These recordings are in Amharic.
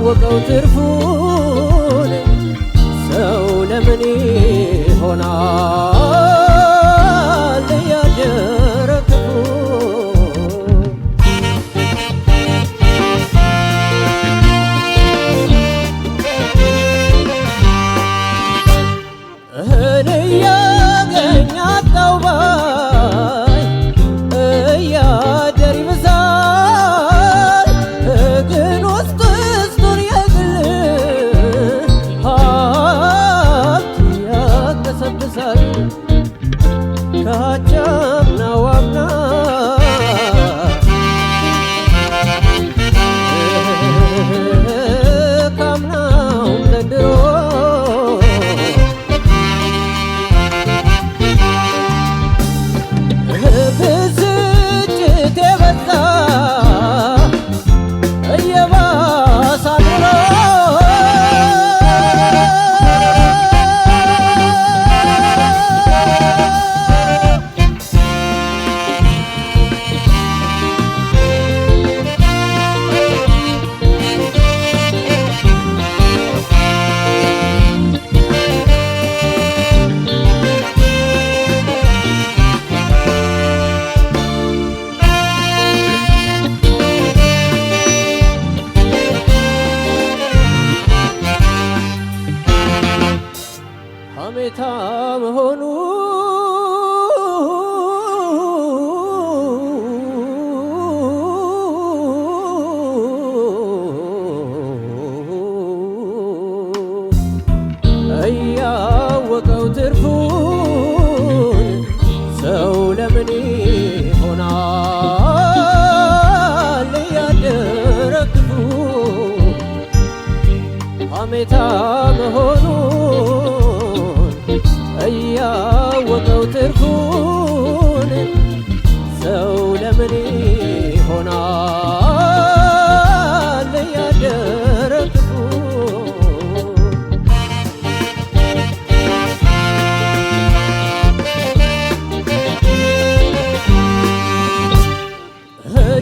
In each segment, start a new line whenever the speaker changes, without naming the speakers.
እያወቀው ትርፉን ሰው ለምን ይሆናል እያደረ ክፉ። እህል እያገኘ አጣው ባይ እያደር ይብሳል። ግን ውስጥ ውስጡን የግል ሀብት ያግበሰብሳል። ካቻምናው አምና ካምናውም ዘንድሮ ብስጭት የበዛ እየባሰ አድሮ ሐሜታ መሆኑ እያወቀው ትርፉን ሰው ለምን ይሆናል እያደረ ክፉ። ሐሜታ መሆኑ እያወቀው ትርፉን ሰው ለምን ይሆናል እያደረ ክፉ።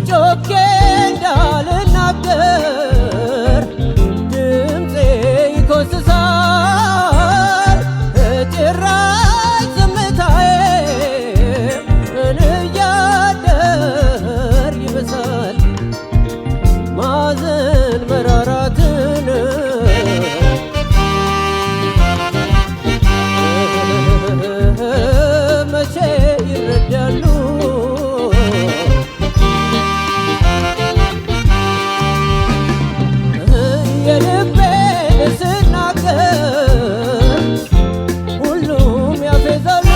ጮኬ እንዳልናገር ድምፄ ይኮስሳል። ጭራሽ ዝምታዬ እያደር ይብሳል። ማዘን መራራትን መቼ ይረዳሉ? የልቤን ስናገር ሁሉም ያፌዛሉ።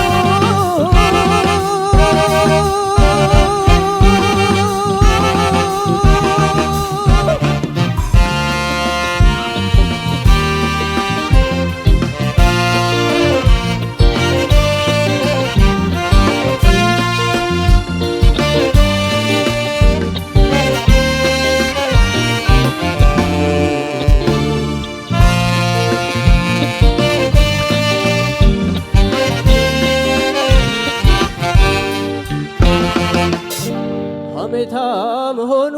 ሐሜታ መሆኑ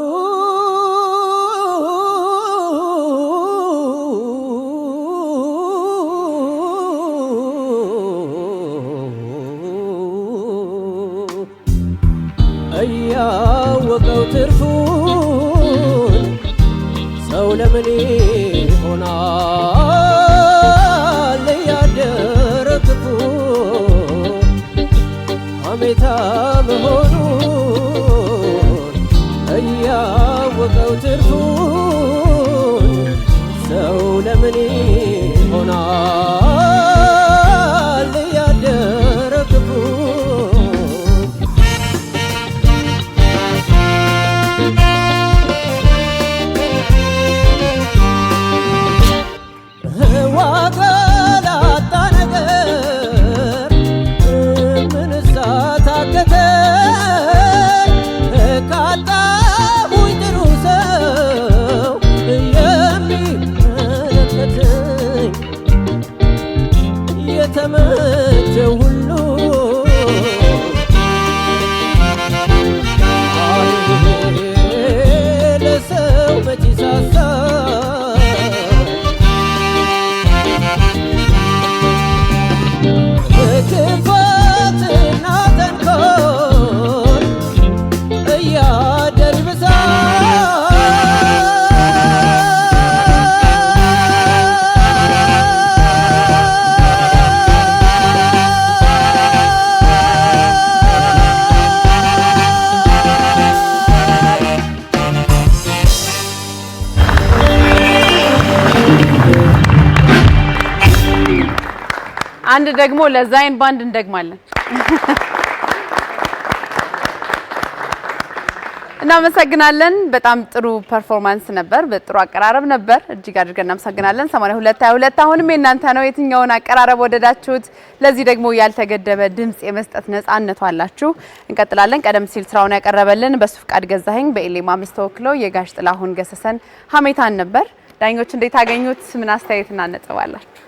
እያወቀው ትርፉን ሰው ለምን ይሆናል እያደረ ክፉ። ሐሜታ መሆኑ እያወቀው ትርፉን ሰው ለምን ይሆናል እያደረ ክፉ። ዋጋ ላጣ ነገር ምንሳ ታከተኝ? ካጣሁኝ ጥሩ ሰው የሚመለከተኝ
አንድ ደግሞ ለዛይን ባንድ እንደግማለን እናመሰግናለን በጣም ጥሩ ፐርፎርማንስ ነበር በጥሩ አቀራረብ ነበር እጅግ አድርገን እናመሰግናለን 8222 አሁንም የናንተ ነው የትኛውን አቀራረብ ወደዳችሁት ለዚህ ደግሞ ያልተገደበ ድምጽ የመስጠት ነፃነቱ አላችሁ እንቀጥላለን ቀደም ሲል ስራውን ያቀረበልን በሱ ፍቃድ ገዛኸኝ በኤሌማ ተወክሎ የጋሽ ጥላሁን ገሰሰን ሀሜታን ነበር ዳኞች እንዴት አገኙት ምን አስተያየትና ነጥባላችሁ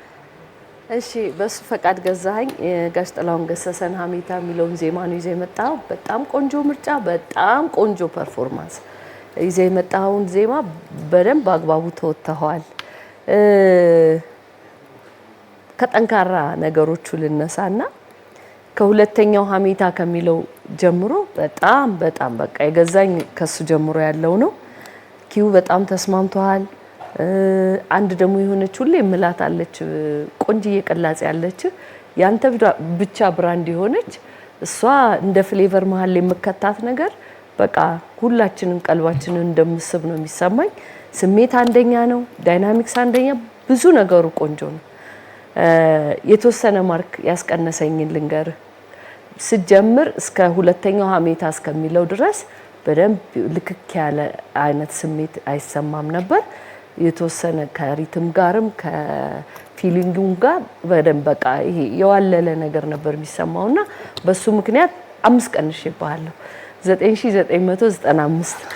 እሺ በሱ ፈቃድ ገዛኸኝ ጋሽ ጥላሁን ገሰሰን ሀሜታ ሚለውን ዜማ ነው ይዘህ የመጣው በጣም ቆንጆ ምርጫ በጣም ቆንጆ ፐርፎርማንስ ይዘህ የመጣውን ዜማ በደንብ አግባቡ ተወጥተዋል ከጠንካራ ነገሮቹ ልነሳና ከሁለተኛው ሀሜታ ከሚለው ጀምሮ በጣም በቃ የገዛኝ ከሱ ጀምሮ ያለው ነው ኪው በጣም ተስማምቷል አንድ ደግሞ የሆነች ሁሌ ምላት አለች ቆንጂዬ ቅላጼ ያለች ያንተ ብቻ ብራንድ የሆነች እሷ እንደ ፍሌቨር መሃል የምከታት ነገር በቃ ሁላችንን ቀልባችንን እንደምስብ ነው የሚሰማኝ ስሜት አንደኛ ነው ዳይናሚክስ አንደኛ ብዙ ነገሩ ቆንጆ ነው የተወሰነ ማርክ ያስቀነሰኝ ልንገር ስጀምር እስከ ሁለተኛው ሀሜታ እስከሚለው ድረስ በደንብ ልክክ ያለ አይነት ስሜት አይሰማም ነበር የተወሰነ ከሪትም ጋርም ከፊሊንጉም ጋር በደንብ በቃ ይሄ የዋለለ ነገር ነበር የሚሰማውና በሱ ምክንያት 5 ቀንሽ ይባላል 9995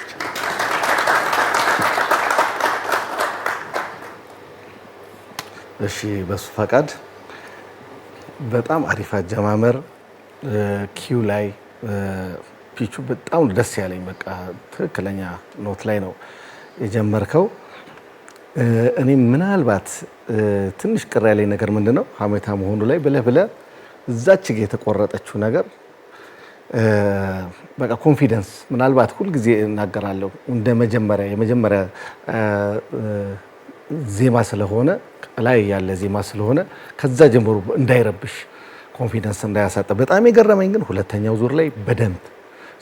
እሺ በሱ ፈቃድ በጣም አሪፍ አጀማመር ኪው ላይ ፒቹ በጣም ደስ ያለኝ በቃ ትክክለኛ ኖት ላይ ነው የጀመርከው እኔ ምናልባት ትንሽ ቅር ያለኝ ነገር ምንድነው ሀሜታ መሆኑ ላይ ብለ እዛች ጋር የተቆረጠችው ነገር በቃ ኮንፊደንስ ምናልባት ሁሉ ጊዜ እናገራለሁ እንደ የመጀመሪያ ዜማ ስለሆነ ላይ ያለ ዜማ ስለሆነ ከዛ ጀምሮ እንዳይረብሽ ኮንፊደንስ እንዳያሳጣ በጣም የገረመኝ ግን ሁለተኛው ዙር ላይ በደንብ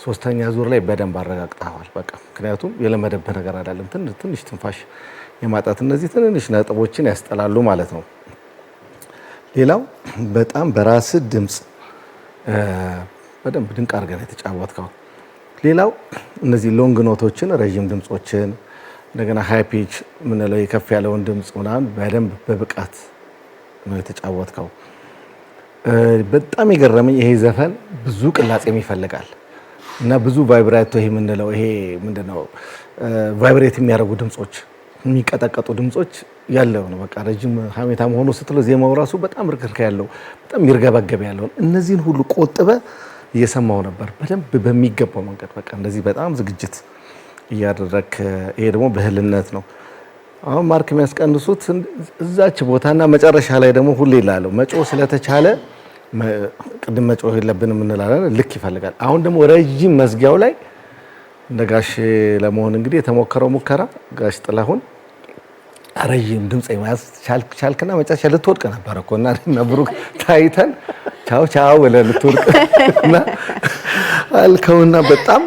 ሶስተኛ ዙር ላይ በደንብ አረጋግጠዋል በቃ ምክንያቱም የለመደበት ነገር አይደለም ትንሽ ትንፋሽ የማጣት እነዚህ ትንንሽ ነጥቦችን ያስጠላሉ ማለት ነው ሌላው በጣም በራስ ድምጽ በደንብ ድንቅ አድርገህ የተጫወትከው ሌላው እነዚህ ሎንግ ኖቶችን ረጅም ድምጾችን እንደገና ሃይ ፒች ምንለው የከፍ ያለውን ድምጽ ምናምን በደንብ በብቃት ነው የተጫወትከው በጣም የገረመኝ ይሄ ዘፈን ብዙ ቅላጼም ይፈልጋል እና ብዙ ቫይብራቶ ይሄ ምንለው ይሄ ምንድነው ቫይብሬት የሚያደርጉ ድምጾች የሚቀጠቀጡ ድምጾች ያለው ነው በቃ ረጅም ሀሜታ መሆኑ ስትለው ዜማው ራሱ በጣም ርክርክ ያለው በጣም ይርገበገብ ያለው እነዚህን ሁሉ ቆጥበ እየሰማው ነበር በደንብ በሚገባው መንገድ በቃ እንደዚህ በጣም ዝግጅት እያደረክ ይሄ ደግሞ በህልነት ነው አሁን ማርክ የሚያስቀንሱት እዛች ቦታና መጨረሻ ላይ ደግሞ ሁሌ ይላል መጮ ስለተቻለ ቅድም መጮ የለብንም እንላለን ልክ ይፈልጋል አሁን ደግሞ ረጅም መዝጊያው ላይ እንደጋሽ ለመሆን እንግዲህ የተሞከረው ሙከራ ጋሽ ጥላሁን ረጅም ድምጽ የማያዝ ቻልክና መጨረሻ ልትወድቅ ነበር እኮና ነብሩክ ታይተን ቻው ወለ ልትወድቅና አልከውና በጣም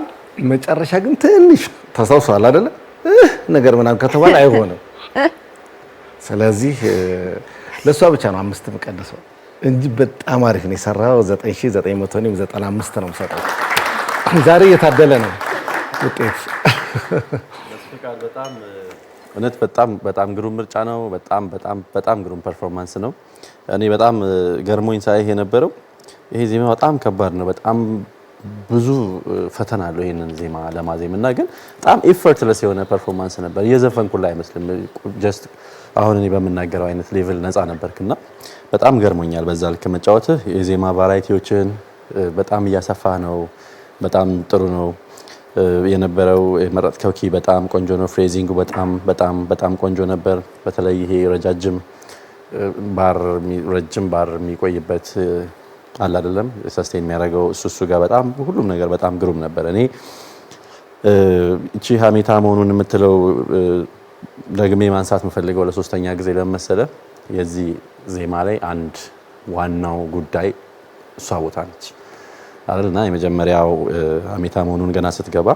መጨረሻ ግን ትንሽ ተሳውሷል አይደለ ነገር ምናምን ከተባለ አይሆንም ስለዚህ ለሷ ብቻ ነው 5 መቀነሰው እንጂ በጣም አሪፍ ነው የሰራው 9995 ነው የምሰጠው ዛሬ የታደለ ነው ውጤት
ለስፒካር በጣም እነት በጣም ግሩም ምርጫ ነው በጣም ግሩም ፐርፎርማንስ ነው እኔ በጣም ገርሞኝ ሳይህ የነበረው ይሄ ዜማ በጣም ከባድ ነው በጣም ብዙ ፈተና አለው ይሄንን ዜማ ለማዜምና ግን በጣም ኤፈርትለስ የሆነ ፐርፎርማንስ ነበር የዘፈንኩ ላይ አይመስልም ጀስት አሁን እኔ በመናገረው አይነት ሌቭል ነፃ ነበርክና በጣም ገርሞኛል በዛ ልክ መጫወትህ የዜማ ቫራይቲዎችን በጣም እያሰፋ ነው በጣም ጥሩ ነው የነበረው የመረጥከው ኪ በጣም ቆንጆ ነው ፍሬዚንጉ በጣም ቆንጆ ነበር በተለይ ይሄ ረጅም ባር የሚቆይበት አለ አይደለም ሰስቴን የሚያደርገው እሱ ጋር በጣም ሁሉም ነገር በጣም ግሩም ነበር እኔ እቺ ሀሜታ መሆኑን የምትለው ደግሜ ማንሳት መፈልገው ለሶስተኛ ጊዜ ለመሰለ የዚህ ዜማ ላይ አንድ ዋናው ጉዳይ እሷ ቦታ ነች አይደልና የመጀመሪያው ሀሜታ መሆኑን ገና ስትገባ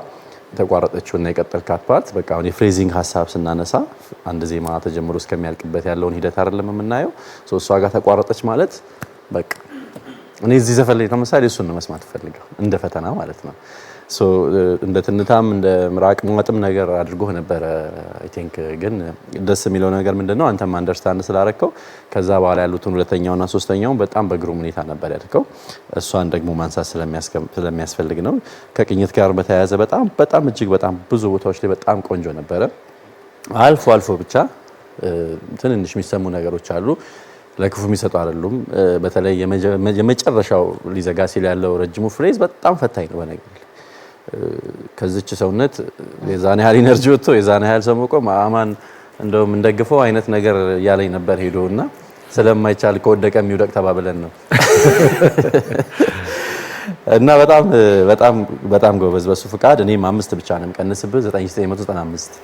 ተቋረጠችውና የቀጠልካት ፓርት በቃ አሁን የፍሬዚንግ ሐሳብ ስናነሳ አንድ ዜማ ተጀምሮ እስከሚያልቅበት ያለውን ሂደት አይደለም የምናየው እሷ ጋር ተቋረጠች ማለት በቃ እኔ እዚህ ዘፈን ላይ ለምሳሌ እሱን ነው መስማት ፈልገው እንደ ፈተና ማለት ነው። ሶ እንደ ትንታም እንደ ምራቅ ማጥም ነገር አድርጎ ነበር አይ ቲንክ። ግን ደስ የሚለው ነገር ምንድነው አንተም አንደርስታንድ ስላረከው ከዛ በኋላ ያሉትን ሁለተኛውና ሶስተኛውን በጣም በግሩም ሁኔታ ነበር ያደረከው። እሷን ደግሞ ማንሳት ስለሚያስፈልግ ነው። ከቅኝት ጋር በተያያዘ በጣም እጅግ በጣም ብዙ ቦታዎች ላይ በጣም ቆንጆ ነበረ። አልፎ አልፎ ብቻ ትንንሽ የሚሰሙ ነገሮች አሉ፣ ለክፉ የሚሰጡ አይደሉም። በተለይ የመጨረሻው ሊዘጋ ሲል ያለው ረጅሙ ፍሬዝ በጣም ፈታኝ ነው በነገር ከዚች ሰውነት የዛን ያህል ኢነርጂ ወጥቶ የዛን ያህል ሰው መቆም አማን እንደውም እንደግፈው አይነት ነገር ያለኝ ነበር ሄዶና ስለማይቻል ከወደቀ የሚውደቅ ተባብለን ነው እና በጣም ጎበዝ በሱ ፍቃድ። እኔም 5 ብቻ ነው የምቀንስብህ 9995